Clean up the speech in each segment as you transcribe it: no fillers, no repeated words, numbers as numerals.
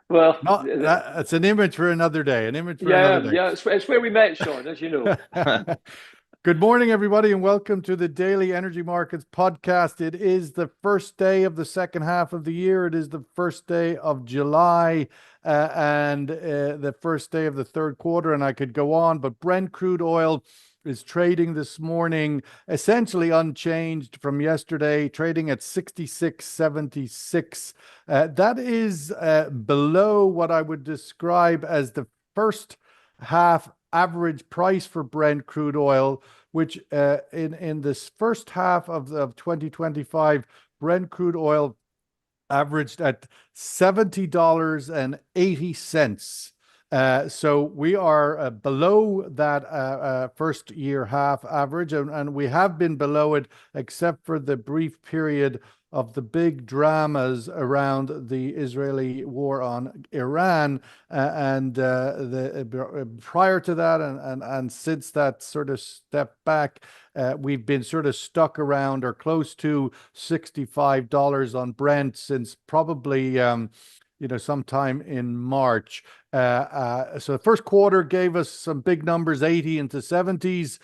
Well, Not it's an image for another day. An image for another yeah, day. yeah, it's where we met, Sean, as you know. Good morning, everybody, and welcome to the Daily Energy Markets podcast. It is the first day of the second half of the year. It is the first day of July and the first day of the third quarter, and I could go on, but Brent crude oil is trading this morning essentially unchanged from yesterday, trading at 66.76. That is below what I would describe as the first half average price for Brent crude oil, which in this first half of 2025, Brent crude oil averaged at $70.80. So we are below that first year half average, and we have been below it except for the brief period of the big dramas around the Israeli war on Iran, and prior to that, and since that sort of step back, we've been sort of stuck around or close to $65 on Brent since probably sometime in March. So the first quarter gave us some big numbers, 80 into 70s,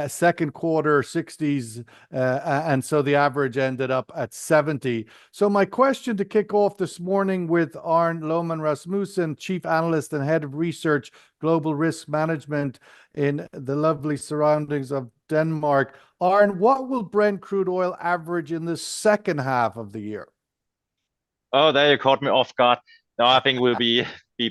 second quarter 60s, and so the average ended up at 70. So my question to kick off this morning with Arne Lohmann Rasmussen, Chief Analyst and Head of Research, Global Risk Management in the lovely surroundings of Denmark. Arne, what will Brent crude oil average in the second half of the year? Oh, there you caught me off guard. No, I think we'll be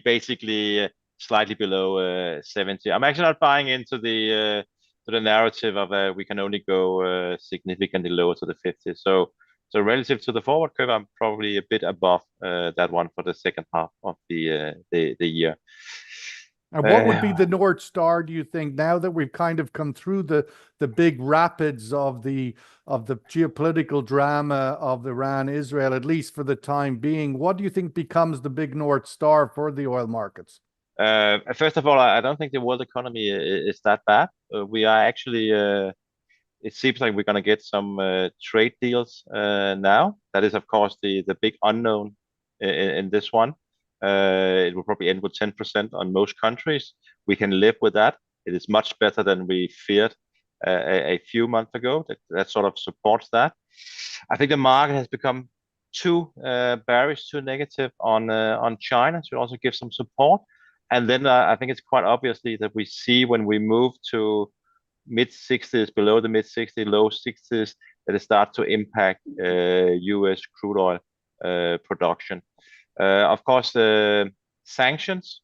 basically slightly below 70. I'm actually not buying into the narrative of we can only go significantly lower to the 50. So relative to the forward curve, I'm probably a bit above that one for the second half of the year. And what would be the North Star, do you think, now that we've kind of come through the big rapids of the geopolitical drama of Iran, Israel, at least for the time being? What do you think becomes the big North Star for the oil markets? First of all, I don't think the world economy is that bad. We are actually, it seems like we're going to get some trade deals now. That is, of course, the big unknown in this one. It will probably end with 10% on most countries. We can live with that. It is much better than we feared a few months ago. That sort of supports that. I think the market has become too bearish, too negative on China to also give some support. And then I think it's quite obviously that we see when we move to mid 60s, below the mid 60s, low 60s, that it starts to impact US crude oil production. Of course, sanctions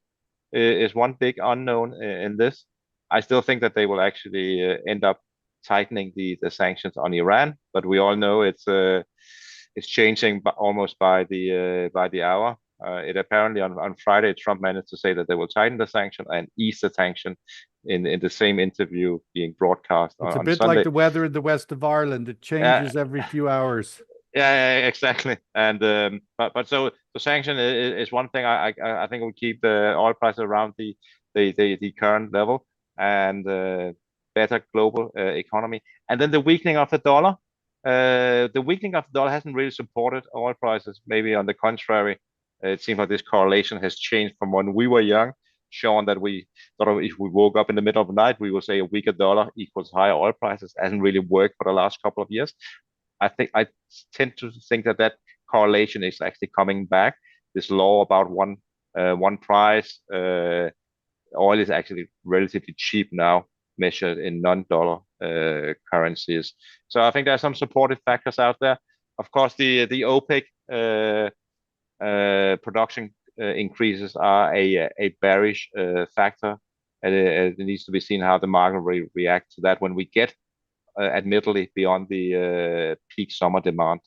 is one big unknown in this. I still think that they will actually end up tightening the sanctions on Iran, but we all know it's changing almost by the hour. It apparently on Friday, Trump managed to say that they will tighten the sanction and ease the sanction in the same interview being broadcast it's on a bit Sunday. like the weather in the west of Ireland. It changes every few hours. Yeah, exactly. And but so the sanction is one thing. I think will keep the oil price around the current level and better global economy. And then the weakening of the dollar. The weakening of the dollar hasn't really supported oil prices. Maybe on the contrary, it seems like this correlation has changed from when we were young, showing that we sort of, if we woke up in the middle of the night, we will say a weaker dollar equals higher oil prices. It hasn't really worked for the last couple of years. I tend to think that correlation is actually coming back. This law about one price, oil is actually relatively cheap now, measured in non-dollar currencies. So I think there are some supportive factors out there. Of course, the OPEC production increases are a bearish factor, and it needs to be seen how the market will react to that when we get admittedly beyond the peak summer demand.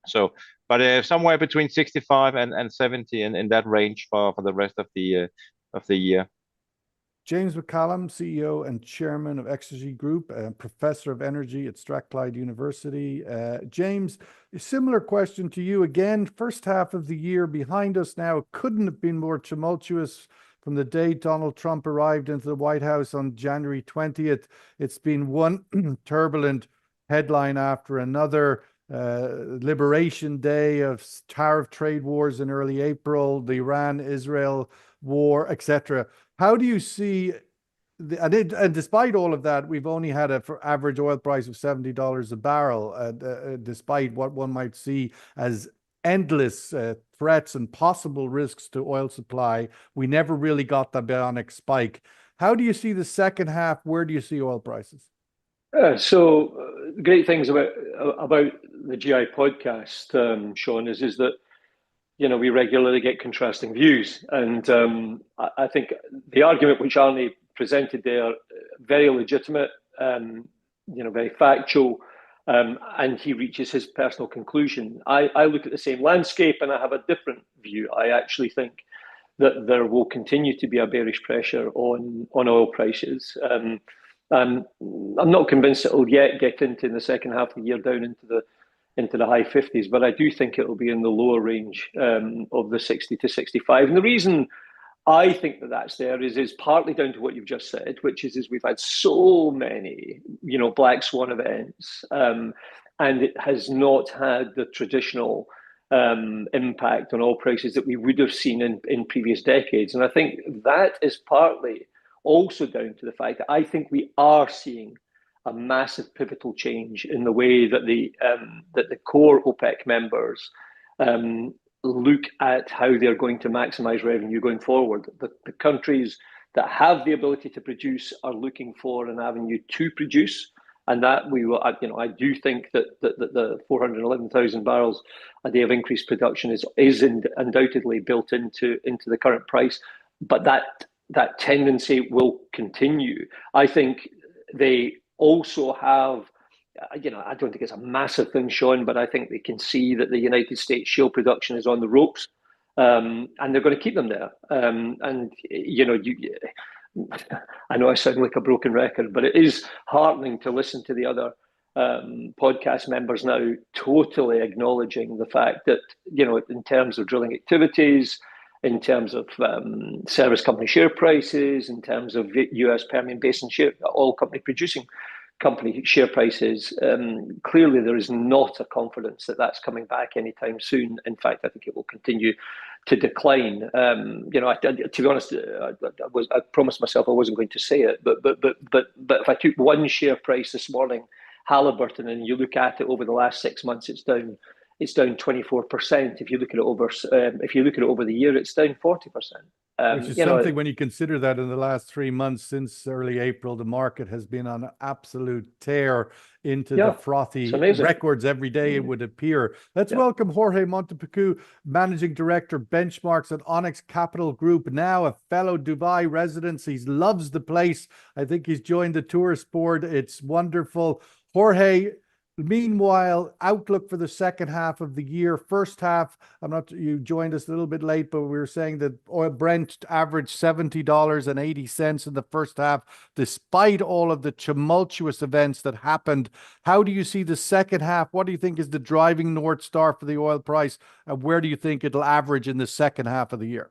So, but somewhere between 65 and 70 in that range for the rest of the year. James McCallum, CEO and Chairman of Exergy Group, and Professor of Energy at Strathclyde University. James, a similar question to you again. First half of the year behind us now. Couldn't have been more tumultuous from the day Donald Trump arrived into the White House on January 20th. It's been one turbulent headline after another. Liberation Day of tariff trade wars in early April, the Iran-Israel war, etc. How do you see, and despite all of that, we've only had an average oil price of $70 a barrel, despite what one might see as endless threats and possible risks to oil supply. We never really got the bionic spike. How do you see the second half? Where do you see oil prices? Great things about the GI podcast, Sean, is that we regularly get contrasting views, and I think the argument which Arnie presented there, very legitimate, very factual, and he reaches his personal conclusion. I look at the same landscape and I have a different view. I actually think that there will continue to be a bearish pressure on oil prices. I'm not convinced it'll yet get into in the second half of the year down into the high 50s, but I do think it will be in the lower range of the 60 to 65. And the reason I think that that's there is partly down to what you've just said, which is we've had so many, black swan events, and it has not had the traditional impact on oil prices that we would have seen in previous decades. And I think that is partly also down to the fact that I think we are seeing a massive pivotal change in the way that the core OPEC members look at how they're going to maximize revenue going forward. The countries that have the ability to produce are looking for an avenue to produce, and that we will. I do think that the 411,000 barrels a day of increased production is undoubtedly built into the current price, but that tendency will continue. I think they also have, I don't think it's a massive thing, Sean, but I think they can see that the United States shale production is on the ropes, and they're going to keep them there. I know I sound like a broken record, but it is heartening to listen to the other podcast members now totally acknowledging the fact that, in terms of drilling activities, in terms of service company share prices, in terms of US Permian Basin oil company producing company share prices, clearly there is not a confidence that that's coming back anytime soon. In fact, I think it will continue to decline. To be honest, I promised myself I wasn't going to say it, but if I took one share price this morning, Halliburton, and you look at it over the last 6 months, it's down 24%. If you look at it over the year, it's down 40%. Which is something when you consider that in the last 3 months since early April, the market has been on an absolute tear into the frothy records every day, it would appear. Let's welcome Jorge Montepicou, Managing Director, Benchmarks at Onyx Capital Group, now a fellow Dubai resident. He loves the place. I think he's joined the tourist board. It's wonderful. Jorge, meanwhile, outlook for the second half of the year. First half, you joined us a little bit late, but we were saying that oil Brent averaged $70.80 in the first half, despite all of the tumultuous events that happened. How do you see the second half? What do you think is the driving North Star for the oil price? And where do you think it'll average in the second half of the year?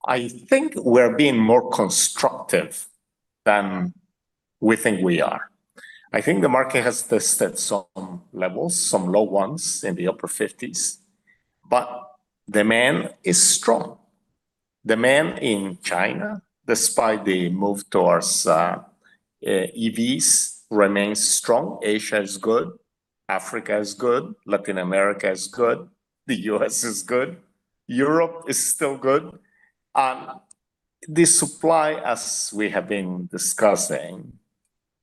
I think we're being more constructive than we think we are. I think the market has tested some levels, some low ones in the upper 50s, but demand is strong. Demand in China, despite the move towards EVs, remains strong. Asia is good. Africa is good. Latin America is good. The US is good. Europe is still good. The supply, as we have been discussing,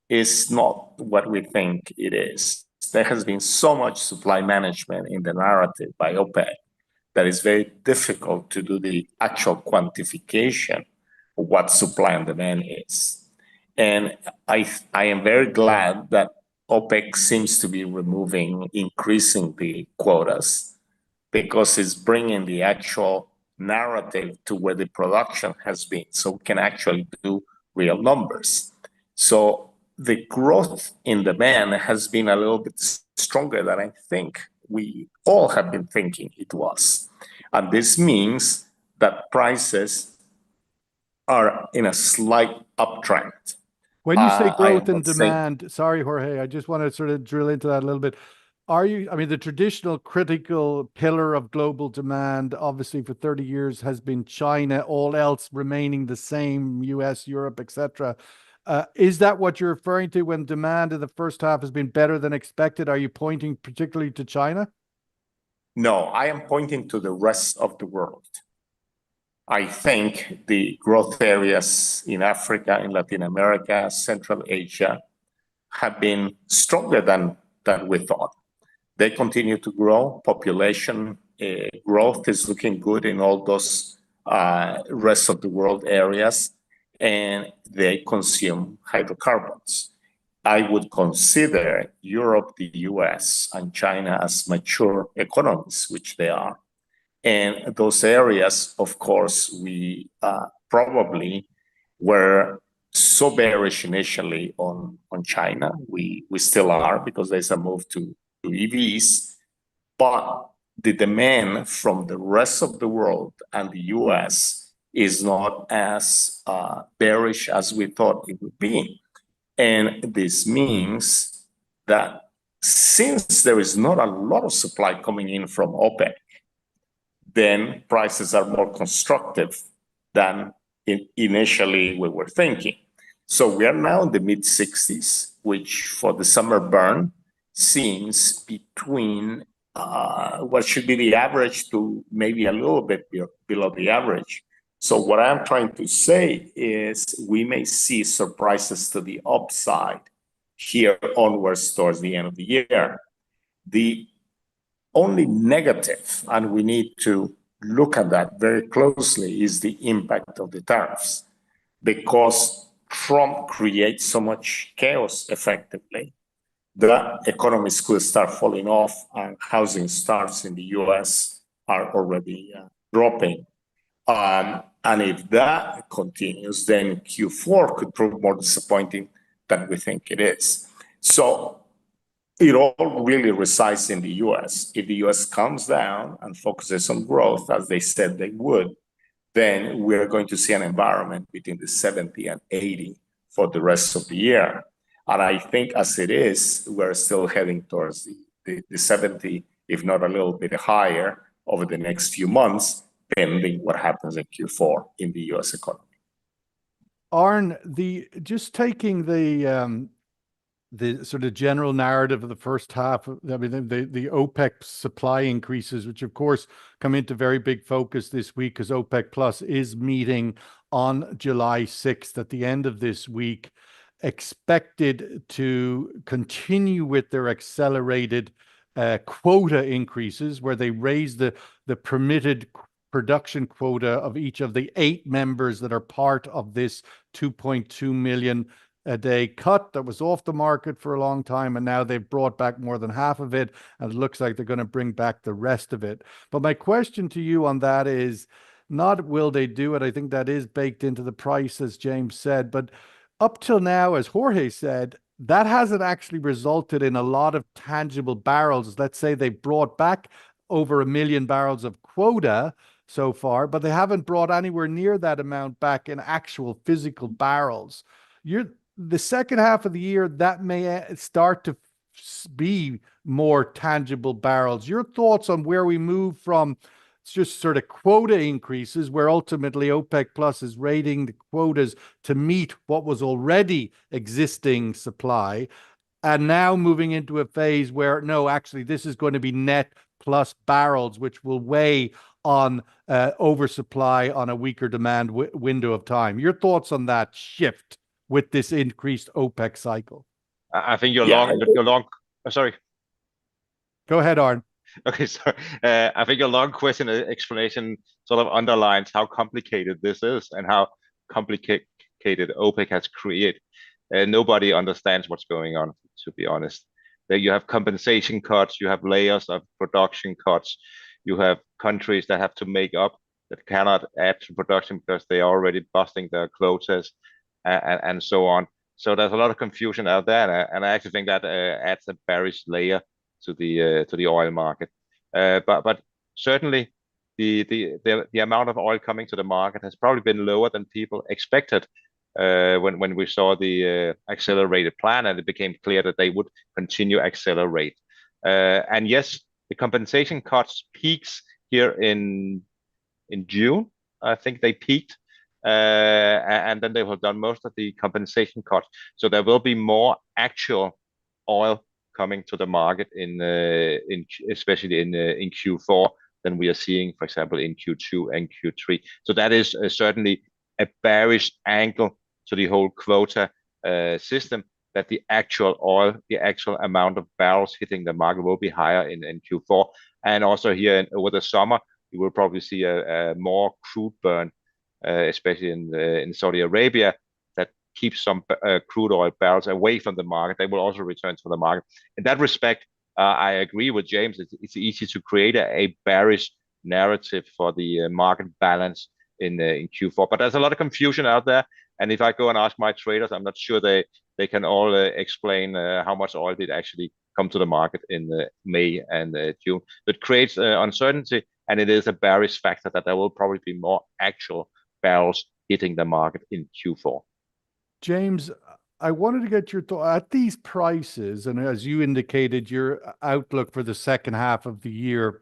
is not what we think it is. There has been so much supply management in the narrative by OPEC that it's very difficult to do the actual quantification of what supply and demand is. And I am very glad that OPEC seems to be increasing the quotas, because it's bringing the actual narrative to where the production has been, so we can actually do real numbers. So the growth in demand has been a little bit stronger than I think we all have been thinking it was. And this means that prices are in a slight uptrend. When you say growth and demand, sorry, Jorge, I just want to sort of drill into that a little bit. are you, I mean, the traditional critical pillar of global demand, obviously for 30 years has been China, all else remaining the same, US, Europe, etc. Is that what you're referring to when demand in the first half has been better than expected? Are you pointing particularly to China? No, I am pointing to the rest of the world. I think the growth areas in Africa, in Latin America, Central Asia have been stronger than we thought. They continue to grow. Population growth is looking good in all those rest of the world areas, and they consume hydrocarbons. I would consider Europe, the US, and China as mature economies, which they are. And those areas, of course, we probably were so bearish initially on China. We still are, because there's a move to EVs, but the demand from the rest of the world and the US is not as bearish as we thought it would be. And this means that since there is not a lot of supply coming in from OPEC, then prices are more constructive than initially we were thinking. So we are now in the mid 60s, which for the summer burn seems between what should be the average to maybe a little bit below the average. So what I'm trying to say is we may see surprises to the upside here onwards towards the end of the year. The only negative, and we need to look at that very closely, is the impact of the tariffs, because Trump creates so much chaos effectively. The economies could start falling off, and housing starts in the US are already dropping. And if that continues, then Q4 could prove more disappointing than we think it is. So it all really resides in the US. If the US comes down and focuses on growth, as they said they would, then we're going to see an environment between the 70 and 80 for the rest of the year. And I think as it is, we're still heading towards the 70, if not a little bit higher, over the next few months, pending what happens in Q4 in the US economy. Arne, just taking the sort of general narrative of the first half, I mean, the OPEC supply increases, which of course come into very big focus this week, because OPEC Plus is meeting on July 6th at the end of this week, expected to continue with their accelerated quota increases, where they raise the permitted production quota of each of the 8 members that are part of this 2.2 million a day cut that was off the market for a long time, and now they've brought back more than half of it, and it looks like they're going to bring back the rest of it. But my question to you on that is not will they do it? I think that is baked into the price, as James said, but up till now, as Jorge said, that hasn't actually resulted in a lot of tangible barrels. Let's say they brought back over 1 million barrels of quota so far, but they haven't brought anywhere near that amount back in actual physical barrels. The second half of the year, that may start to be more tangible barrels. Your thoughts on where we move from just sort of quota increases, where ultimately OPEC Plus is raiding the quotas to meet what was already existing supply, and now moving into a phase where, no, actually, this is going to be net plus barrels, which will weigh on oversupply on a weaker demand window of time. Your thoughts on that shift with this increased OPEC cycle? I think long. Sorry. Go ahead, Arne. Okay, sorry. I think your long question explanation sort of underlines how complicated this is and how complicated OPEC has created. Nobody understands what's going on, to be honest. There you have compensation cuts, you have layers of production cuts, you have countries that have to make up, that cannot add to production because they are already busting their quotas, and so on. So there's a lot of confusion out there, and I actually think that adds a bearish layer to the oil market. But certainly the amount of oil coming to the market has probably been lower than people expected when we saw the accelerated plan, and it became clear that they would continue accelerate. And yes, the compensation cuts peaks here in June. I think they peaked, and then they have done most of the compensation cuts. So there will be more actual oil coming to the market especially in Q4 than we are seeing, for example, in Q2 and Q3. So that is certainly a bearish angle to the whole quota system, that the actual oil, the actual amount of barrels hitting the market will be higher in Q4. And also here over the summer, you will probably see a more crude burn, especially in Saudi Arabia, that keeps some crude oil barrels away from the market. They will also return to the market. In that respect, I agree with James. It's easy to create a bearish narrative for the market balance in Q4. But there's a lot of confusion out there. And if I go and ask my traders, I'm not sure they can all explain how much oil did actually come to the market in May and June. It creates uncertainty, and it is a bearish factor that there will probably be more actual barrels hitting the market in Q4. James, I wanted to get your thought at these prices, and as you indicated, your outlook for the second half of the year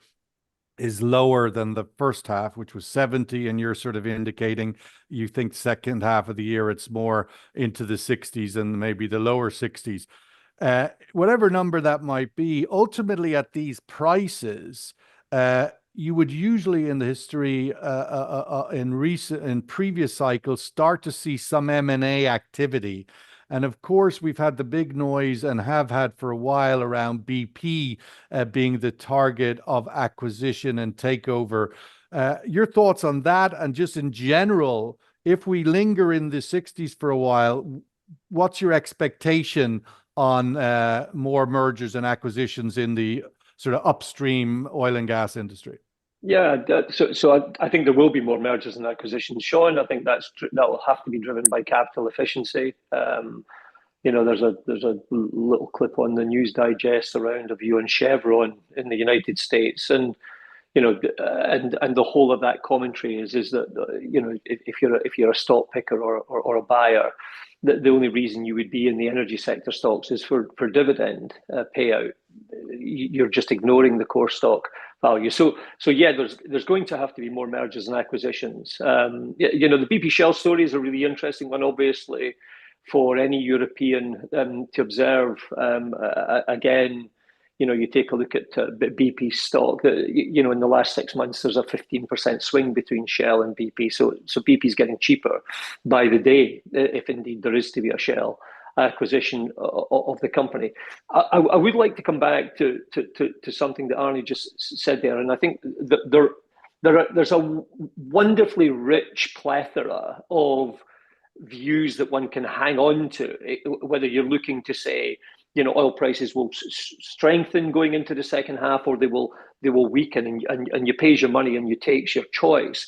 is lower than the first half, which was 70, and you're sort of indicating you think second half of the year it's more into the 60s and maybe the lower 60s. Whatever number that might be, ultimately at these prices, you would usually in the history in previous cycles start to see some M&A activity. And of course, we've had the big noise and have had for a while around BP being the target of acquisition and takeover. Your thoughts on that, and just in general, if we linger in the 60s for a while, what's your expectation on more mergers and acquisitions in the sort of upstream oil and gas industry? Yeah, so I think there will be more mergers and acquisitions, Sean. I think that will have to be driven by capital efficiency. There's a little clip on the News Digest around a view on Chevron in the United States, and and the whole of that commentary is that if you're a stock picker or a buyer, the only reason you would be in the energy sector stocks is for dividend payout. You're just ignoring the core stock value. So yeah, there's going to have to be more mergers and acquisitions. The BP Shell story is a really interesting one, obviously, for any European to observe. Again, you take a look at BP stock. In the last 6 months, there's a 15% swing between Shell and BP. So BP is getting cheaper by the day, if indeed there is to be a Shell acquisition of the company. I would like to come back to something that Arne just said there, and I think that there's a wonderfully rich plethora of views that one can hang on to, whether you're looking to say, oil prices will strengthen going into the second half, or they will weaken, and you pays your money and you takes your choice.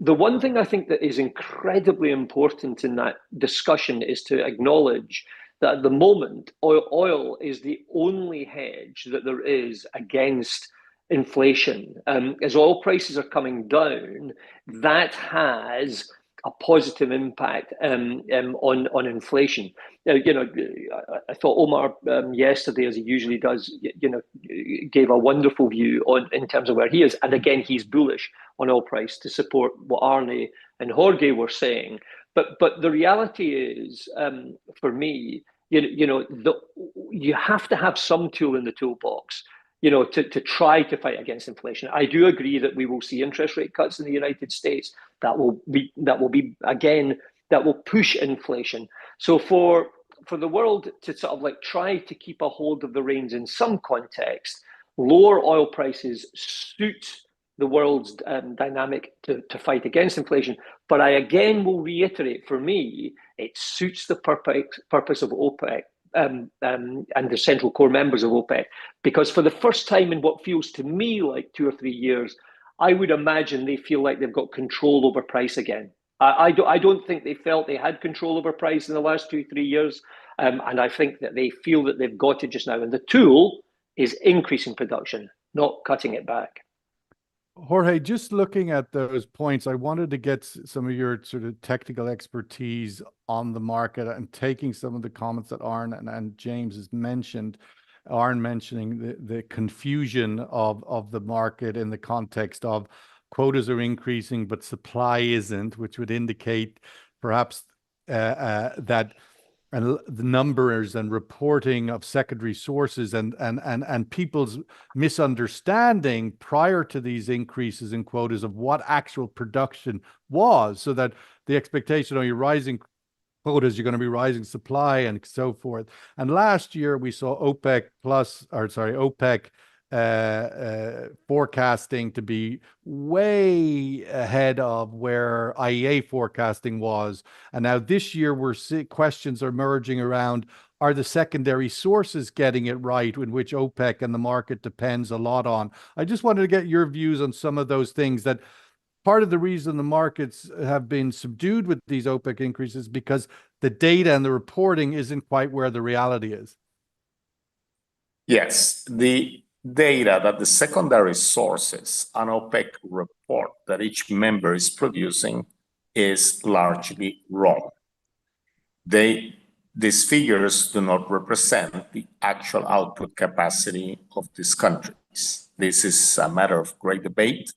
The one thing I think that is incredibly important in that discussion is to acknowledge that at the moment, oil is the only hedge that there is against inflation. As oil prices are coming down, that has a positive impact on inflation. I thought Omar yesterday, as he usually does, gave a wonderful view in terms of where he is, and again he's bullish on oil price to support what Arne and Jorge were saying. But the reality is, for me, you have to have some tool in the toolbox, to try to fight against inflation. I do agree that we will see interest rate cuts in the United States. That will push inflation. So for the world to sort of try to keep a hold of the reins in some context, lower oil prices suit the world's dynamic to fight against inflation. But I again will reiterate, for me, it suits the purpose of OPEC. And the central core members of OPEC, because for the first time in what feels to me like 2 or 3 years, I would imagine they feel like they've got control over price again. I don't think they felt they had control over price in the last 2 or 3 years, and I think that they feel that they've got it just now. And the tool is increasing production, not cutting it back. Jorge, just looking at those points, I wanted to get some of your sort of technical expertise on the market and taking some of the comments that Arne and James has mentioned. Arne mentioning the confusion of the market in the context of quotas are increasing, but supply isn't, which would indicate perhaps that the numbers and reporting of secondary sources and people's misunderstanding prior to these increases in quotas of what actual production was, so that the expectation, oh, you're rising quotas, you're going to be rising supply and so forth. And last year we saw OPEC forecasting to be way ahead of where IEA forecasting was. And now this year we're seeing questions are emerging around, are the secondary sources getting it right, in which OPEC and the market depends a lot on? I just wanted to get your views on some of those things. That part of the reason the markets have been subdued with these OPEC increases because the data and the reporting isn't quite where the reality is. Yes, the data that the secondary sources and OPEC report that each member is producing is largely wrong. These figures do not represent the actual output capacity of these countries. This is a matter of great debate,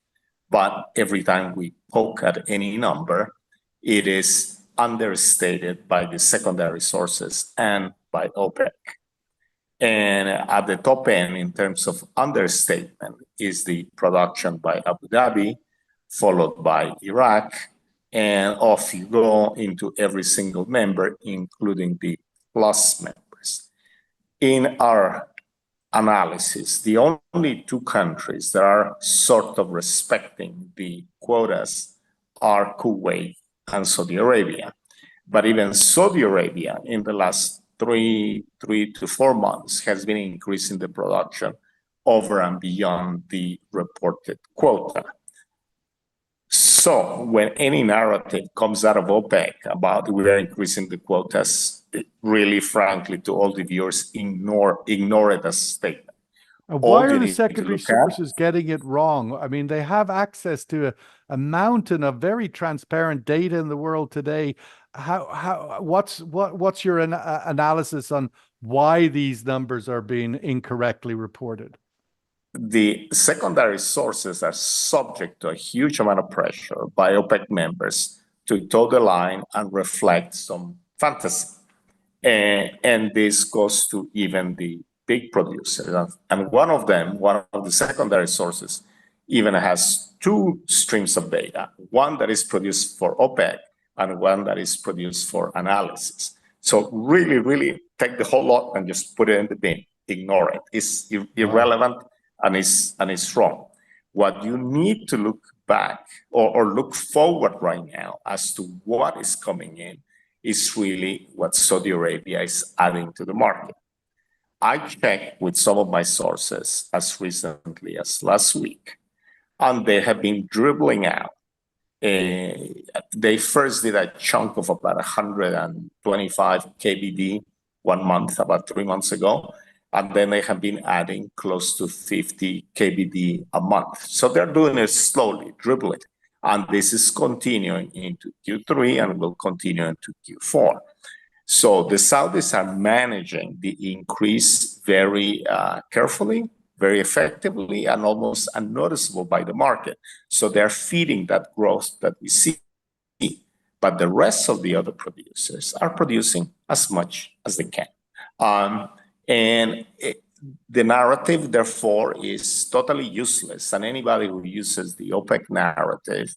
but every time we poke at any number, it is understated by the secondary sources and by OPEC. And at the top end, in terms of understatement, is the production by Abu Dhabi, followed by Iraq, and off you go into every single member, including the plus members. In our analysis, the only two countries that are sort of respecting the quotas are Kuwait and Saudi Arabia. But even Saudi Arabia in the last three to 4 months has been increasing the production over and beyond the reported quota. So when any narrative comes out of OPEC about we are increasing the quotas, really, frankly, to all the viewers, ignore it as a statement. Why are the secondary sources getting it wrong? I mean, they have access to a mountain of very transparent data in the world today. What's your analysis on why these numbers are being incorrectly reported? The secondary sources are subject to a huge amount of pressure by OPEC members to toe the line and reflect some fantasy. And this goes to even the big producers. And one of the secondary sources, even has two streams of data, one that is produced for OPEC and one that is produced for analysis. So really, really take the whole lot and just put it in the bin. Ignore it. It's irrelevant and it's wrong. What you need to look back or look forward right now as to what is coming in is really what Saudi Arabia is adding to the market. I checked with some of my sources as recently as last week, and they have been dribbling out. They first did a chunk of about 125 KBD 1 month, about 3 months ago, and then they have been adding close to 50 KBD a month. So they're doing it slowly, dribbling. And this is continuing into Q3 and will continue into Q4. So the Saudis are managing the increase very carefully, very effectively, and almost unnoticeable by the market. So they're feeding that growth that we see. But the rest of the other producers are producing as much as they can. The narrative, therefore, is totally useless. And anybody who uses the OPEC narrative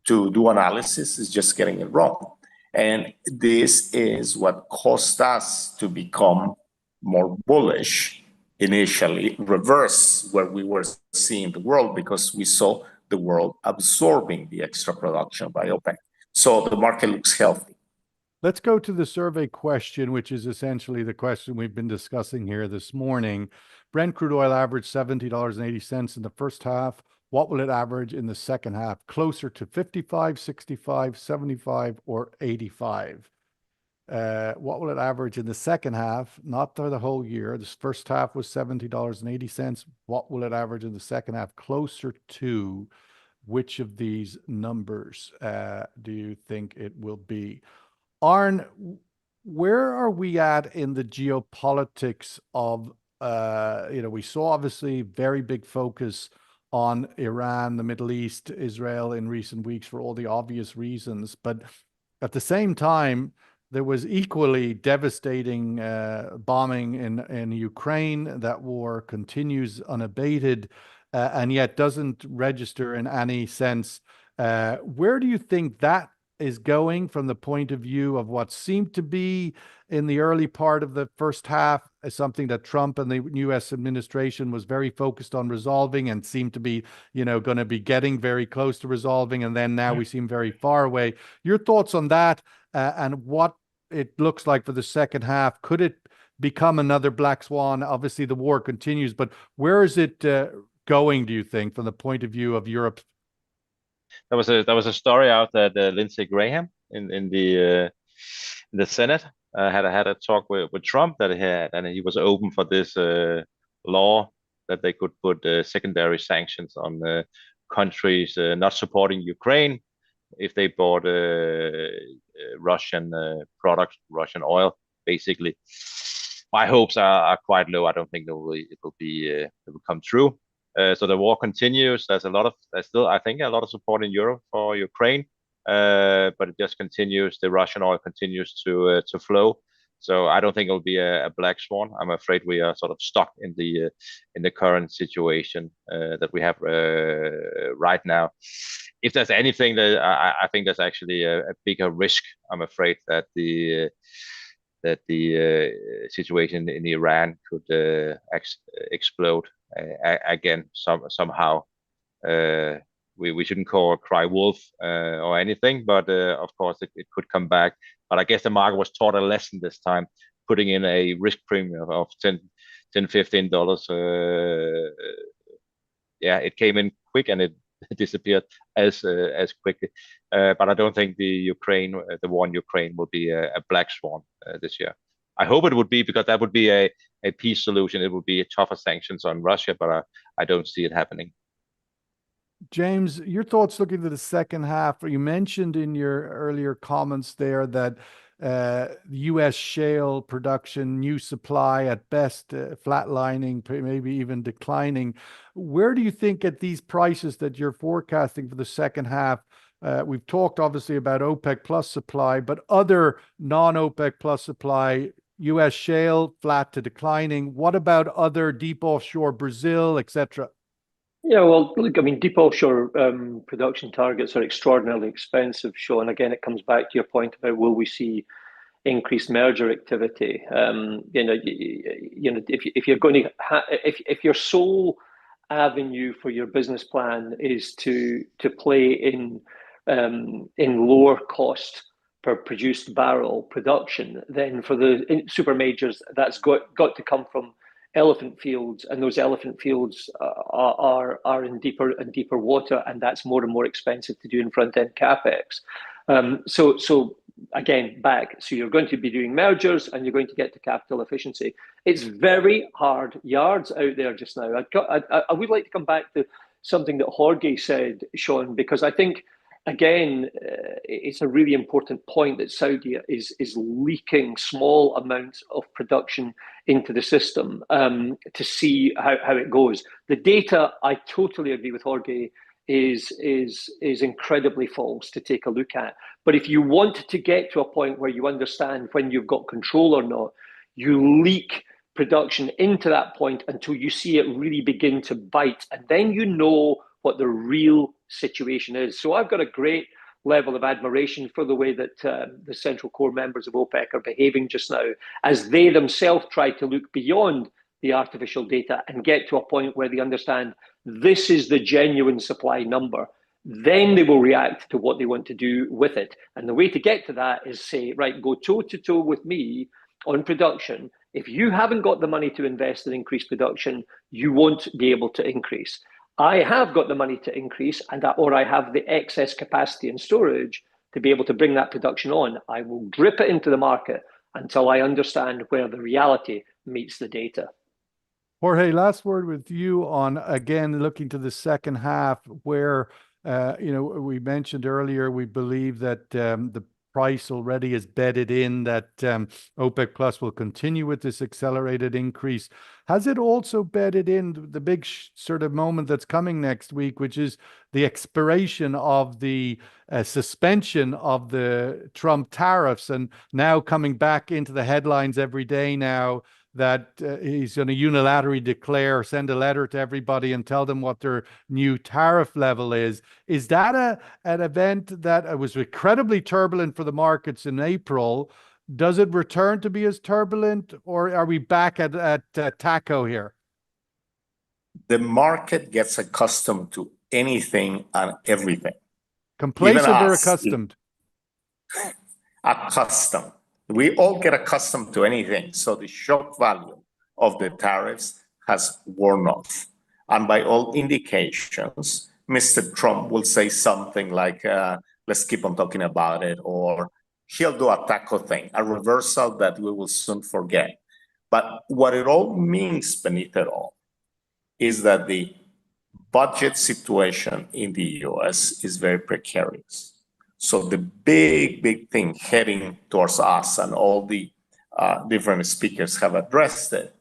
to do analysis is just getting it wrong. And this is what caused us to become more bullish initially, reverse where we were seeing the world, because we saw the world absorbing the extra production by OPEC. So the market looks healthy. Let's go to the survey question, which is essentially the question we've been discussing here this morning. Brent crude oil averaged $70.80 in the first half. What will it average in the second half? Closer to 55, 65, 75, or 85? What will it average in the second half? Not for the whole year. This first half was $70.80. What will it average in the second half? Closer to which of these numbers do you think it will be? Arne, where are we at in the geopolitics of we saw obviously very big focus on Iran, the Middle East, Israel in recent weeks for all the obvious reasons. But at the same time, there was equally devastating bombing in Ukraine. That war continues unabated and yet doesn't register in any sense. Where do you think that is going from the point of view of what seemed to be in the early part of the first half as something that Trump and the U.S. administration was very focused on resolving and seemed to be, going to be getting very close to resolving. And then now we seem very far away. Your thoughts on that and what it looks like for the second half? Could it become another black swan? Obviously, the war continues, but where is it going, do you think, from the point of view of Europe? There was a story out that Lindsey Graham in the Senate had a talk with Trump that he had, and he was open for this law that they could put secondary sanctions on countries not supporting Ukraine if they bought Russian products, Russian oil, basically. My hopes are quite low. I don't think it will come true. So the war continues. There's still, I think, a lot of support in Europe for Ukraine, but it just continues. The Russian oil continues to flow. So I don't think it'll be a black swan. I'm afraid we are sort of stuck in the current situation that we have right now. If there's anything that I think there's actually a bigger risk, I'm afraid that the situation in Iran could explode again somehow. We shouldn't cry wolf or anything, but of course it could come back. But I guess the market was taught a lesson this time, putting in a risk premium of $10-15. Yeah, it came in quick and it disappeared as quickly. But I don't think the war in Ukraine will be a black swan this year. I hope it would be, because that would be a peace solution. It would be tougher sanctions on Russia, but I don't see it happening. James, your thoughts looking to the second half. You mentioned in your earlier comments there that U.S. shale production, new supply at best flatlining, maybe even declining. Where do you think at these prices that you're forecasting for the second half? We've talked obviously about OPEC plus supply, but other non-OPEC plus supply, U.S. shale flat to declining. What about other deep offshore, Brazil, etc.? Yeah, well, look, I mean, deep offshore production targets are extraordinarily expensive, Sean. Again, it comes back to your point about will we see increased merger activity? If you're going to if your sole avenue for your business plan is to play in lower cost per produced barrel production, then for the super majors, that's got to come from elephant fields, and those elephant fields are in deeper and deeper water, and that's more and more expensive to do in front end capex. So again, so you're going to be doing mergers, and you're going to get to capital efficiency. It's very hard yards out there just now. I would like to come back to something that Jorge said, Sean, because I think, again, it's a really important point that Saudi is leaking small amounts of production into the system to see how it goes. The data, I totally agree with Jorge, is incredibly false to take a look at. But if you want to get to a point where you understand when you've got control or not, you leak production into that point until you see it really begin to bite, and then you know what the real situation is. So I've got a great level of admiration for the way that the central core members of OPEC are behaving just now, as they themselves try to look beyond the artificial data and get to a point where they understand this is the genuine supply number. Then they will react to what they want to do with it. And the way to get to that is say, right, go toe to toe with me on production. If you haven't got the money to invest in increased production, you won't be able to increase. I have got the money to increase, or I have the excess capacity and storage to be able to bring that production on. I will drip it into the market until I understand where the reality meets the data. Jorge, last word with you on, again, looking to the second half where, we mentioned earlier, we believe that the price already has bedded in that OPEC Plus will continue with this accelerated increase. Has it also bedded in the big sort of moment that's coming next week, which is the expiration of the suspension of the Trump tariffs, and now coming back into the headlines every day now that he's going to unilaterally declare, send a letter to everybody and tell them what their new tariff level is? Is that an event that was incredibly turbulent for the markets in April? Does it return to be as turbulent, or are we back at taco here? The market gets accustomed to anything and everything. Complacent or accustomed? Accustomed. We all get accustomed to anything. So the shock value of the tariffs has worn off. And by all indications, Mr. Trump will say something like, let's keep on talking about it, or he'll do a taco thing, a reversal that we will soon forget. But what it all means beneath it all is that the budget situation in the US is very precarious. So the big thing heading towards us, and all the different speakers have addressed it,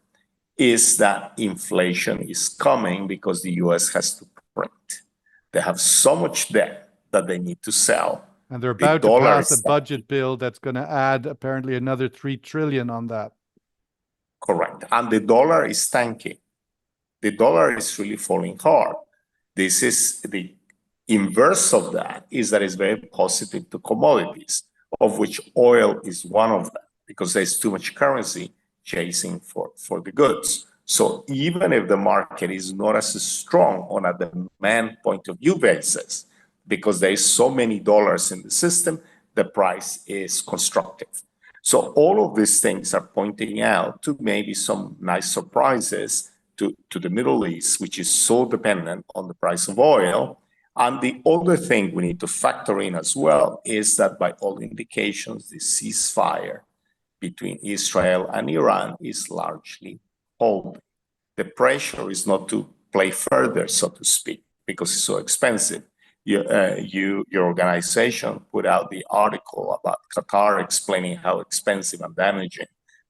is that inflation is coming because the US has to print. They have so much debt that they need to sell. And they're about to pass a budget bill that's going to add apparently another $3 trillion on that. Correct. And the dollar is tanking. The dollar is really falling hard. This is the inverse of that, is that it's very positive to commodities, of which oil is one of them, because there's too much currency chasing for the goods. So even if the market is not as strong on a demand point of view basis, because there's so many dollars in the system, the price is constructive. So all of these things are pointing out to maybe some nice surprises to the Middle East, which is so dependent on the price of oil. And the other thing we need to factor in as well is that by all indications, the ceasefire between Israel and Iran is largely holding. The pressure is not to play further, so to speak, because it's so expensive. Your organization put out the article about Qatar explaining how expensive and damaging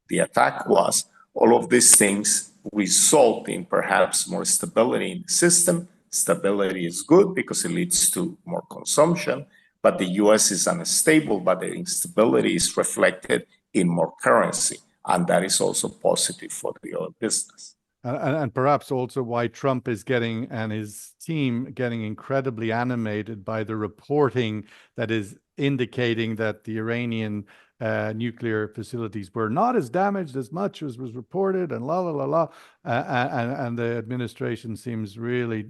the attack was. All of these things result in perhaps more stability in the system. Stability is good because it leads to more consumption, but the US is unstable, but the instability is reflected in more currency, and that is also positive for the oil business. And perhaps also why Trump is getting, and his team getting, incredibly animated by the reporting that is indicating that the Iranian nuclear facilities were not as damaged as much as was reported, and and the administration seems really,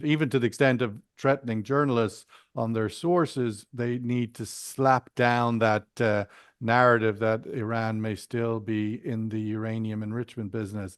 even to the extent of threatening journalists on their sources. They need to slap down that narrative that Iran may still be in the uranium enrichment business.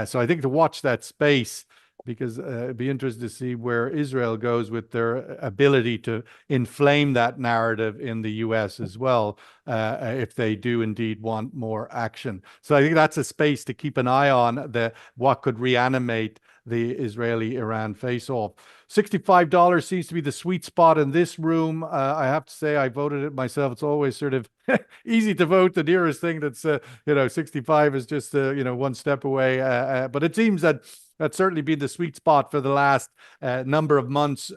So I think to watch that space, because it'd be interesting to see where Israel goes with their ability to inflame that narrative in the US as well, if they do indeed want more action. So I think that's a space to keep an eye on, what could reanimate the Israeli-Iran face-off. $65 seems to be the sweet spot in this room. I have to say, I voted it myself. It's always sort of easy to vote the nearest thing that's, 65 is just, one step away. But it seems that that's certainly been the sweet spot for the last number of months,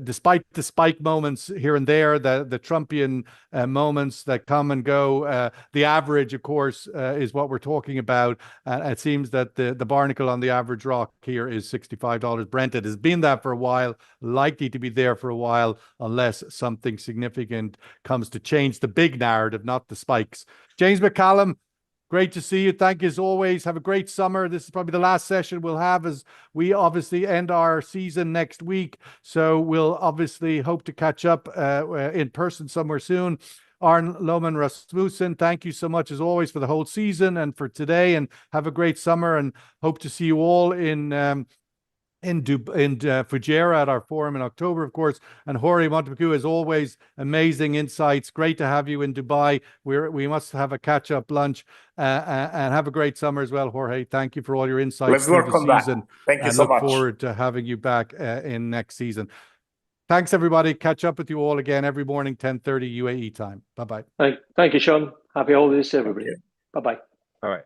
despite the spike moments here and there, the Trumpian moments that come and go. The average, of course, is what we're talking about. It seems that the barnacle on the average rock here is $65. Brent, it has been that for a while, likely to be there for a while, unless something significant comes to change the big narrative, not the spikes. James McCallum, great to see you. Thank you as always. Have a great summer. This is probably the last session we'll have, as we obviously end our season next week. So we'll obviously hope to catch up in person somewhere soon. Arn Lohman Rasmussen, thank you so much as always for the whole season and for today, and have a great summer, and hope to see you all in Fujairah at our forum in October, of course. And Jorge Montemacu, as always, amazing insights. Great to have you in Dubai. We must have a catch-up lunch, and have a great summer as well, Jorge. Thank you for all your insights. Let's work on that. Thank you so much. Look forward to having you back in next season. Thanks, everybody. Catch up with you all again every morning, 10:30 UAE time. Bye-bye. Thank you, Sean. Happy holidays to everybody. Bye bye. All right.